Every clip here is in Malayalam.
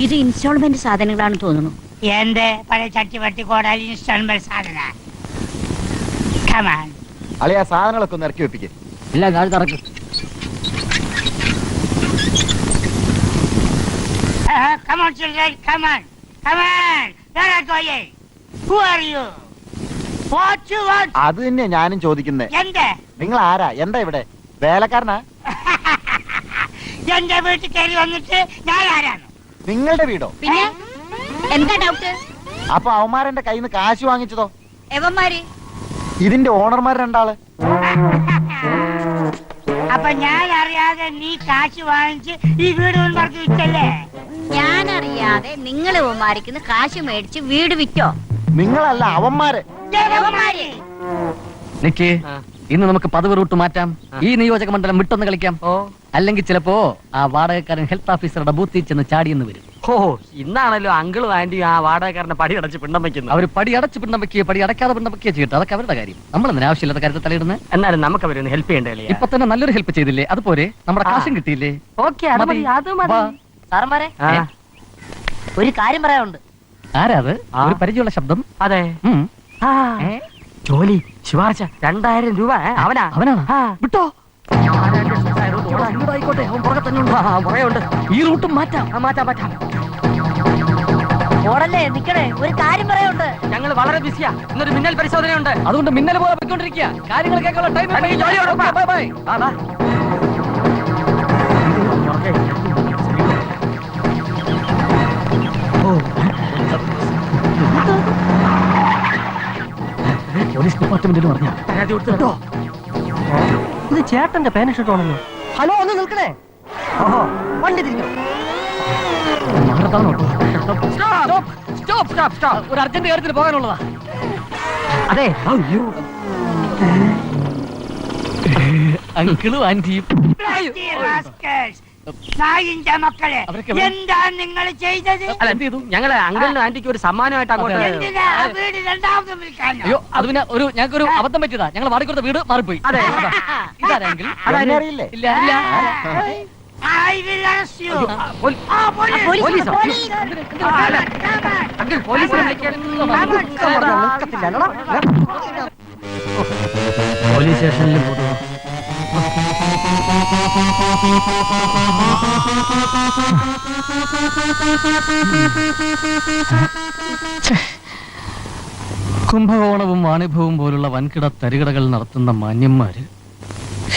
ഇത് ഇൻസ്റ്റാൾമെന്റ് സാധനങ്ങളാണ് തോന്നുന്നു. എന്റെ പഴയ ചട്ടിവട്ടി കോടാലി ഇൻസ്റ്റാൾമെന്റ് സാധന. അളിയ സാധനങ്ങളൊക്കെ ഒന്ന് ഇറക്കി വെപ്പിക്കേ. ഇല്ല ഞാൻ തറക്കും. Come on, children, come on, come on. Where are you going? Who are you? What you want? അത് തന്നെ ഞാനും ചോദിക്കുന്നേ. എന്റെ നിങ്ങൾ ആരാ? എന്താ ഇവിടെ വേലക്കാരനാ? എന്റെ വീട്ടിൽ കയറി വന്നിട്ട് ഞാൻ ആരാണ്? നിങ്ങളുടെ വീടോ? പിന്നെ എന്താ ഡൗട്ട്? അപ്പൊ അവന്മാരെന്റെ കയ്യിൽ നിന്ന് കാശ് വാങ്ങിച്ചതോ? എവന്മാര് ഇതിന്റെ ഓണർമാർ രണ്ടാള്. അപ്പൊ ഞാൻ അറിയാതെ നീ കാശ് വാങ്ങിച്ച് ഈ വീട് മുൻപർക്ക് വിറ്റല്ലേ? ഞാൻ അറിയാതെ നിങ്ങൾ ഇവന്മാരിക്കുന്ന കാശ് മേടിച്ച് വീട് വിറ്റോ? നിങ്ങളല്ല അവന്മാര്. ദേവന്മാര്. നിക്ക്, ഇന്ന് നമുക്ക് പതിവ് റൂട്ട് മാറ്റാം. ഈ നിയോജക മണ്ഡലം വിട്ടൊന്ന് കളിക്കാം. അല്ലെങ്കിൽ ചിലപ്പോ ആ വാടകക്കാരൻ ഹെൽത്ത് ഓഫീസറുടെ ബൂത്തിൽ ചെന്ന് ചാടിയെന്ന് വരും. ഓ, ഇന്നാണല്ലോ അങ്കിളും ആന്റിയും ആ വാടകക്കാരനെ പടി അടച്ച് പിണ്ടം വെക്കുന്നത്. അവർ പടി അടച്ച് പിണ്ടം വെക്കുകയോ പടി അടയ്ക്കാതെ പിണ്ടം വെക്കുകയോ ചെയ്തിട്ട് അതൊക്കെ അവരുടെ കാര്യം. നമ്മളെന്തിനാ ആവശ്യമില്ലാത്ത കാര്യത്തിൽ തലയിടുന്നത്? എന്നാലും നമുക്ക് അവരൊന്ന് ഹെൽപ്പ് ചെയ്യണ്ടേ? ഇപ്പൊ തന്നെ നല്ലൊരു ഹെൽപ്പ് ചെയ്തില്ലേ? അതുപോലെ നമ്മുടെ കാശും കിട്ടിയില്ലേ? ഓക്കെ, അത് മതി. സാറന്മാരെ ഒരു കാര്യം പറയാനുണ്ട്. ആരാ അത്? ഒരു പരിചയമുള്ള ശബ്ദം. അതെ, ജോലി ശുപാർശ 2000 രൂപ. അവനാ വിട്ടോ? ആയിക്കോട്ടെ, അവൻ പുറകെ തന്നെ ഉണ്ട്. ഈ റൂട്ടും മാറ്റാം. മാറ്റാം. ഓടല്ലേ, നിക്കണേ, ഒരു കാര്യം പറയാനുണ്ട്. ഞങ്ങൾ വളരെ ബിസിയാ. ഇന്നൊരു മിന്നൽ പരിശോധനയുണ്ട്. അതുകൊണ്ട് മിന്നൽ പോലെ പോയിക്കൊണ്ടിരിക്കുക. കാര്യങ്ങൾ കേൾക്കാനുള്ള ടൈം. പോലീസ് ഡിപ്പാർട്ട്മെന്റിൽ പറഞ്ഞ ഇത് ചേട്ടന്റെ പാന്റ് ഷർട്ട് ആണല്ലോ. ഹലോ, ഒന്ന് നിൽക്കണേ. ഓഹോ, വണ്ടി തിരിഞ്ഞു. ഒരു അർജന്റ് കാര്യത്തിൽ പോകാനുള്ളതാ. അതെ, അങ്കിളും ആന്റിയും നായിന്റെ മക്കളെ, എന്താ നിങ്ങൾ ചെയ്തത്? അല്ല, എന്ത് ചെയ്തു? ഞങ്ങള് അങ്കിളിനും ആന്റിക്ക് ഒരു സമ്മാനമായിട്ട് അങ്ങോട്ട്. എന്തിനാ ആ വീട് രണ്ടാമത് വിൽക്കാനോ? അയ്യോ, അത് പിന്നെ ഞങ്ങൾക്കൊരു അബദ്ധം പറ്റിയതാ. ഞങ്ങൾ വാടിക്കൊടുത്ത വീട് മാറിപ്പോയി. അതെ, ഇതാരെങ്കിൽ അറിയില്ലേ? ഇല്ല. I will arrest you. പോലീസോ? അങ്കിൾ, പോലീസിനെ വിളിക്കാൻ. പോലീസ് സ്റ്റേഷനിൽ പോകുന്നു. കുംഭകോണവും വാണിഭവും പോലുള്ള വൻകിട തരികടകൾ നടത്തുന്ന മാന്യന്മാര്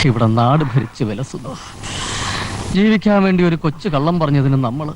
ഇവിടെ നാട് ഭരിച്ച് വിലസുന്നു. ജീവിക്കാൻ വേണ്ടി ഒരു കൊച്ചു കള്ളം പറഞ്ഞതിന് നമ്മള്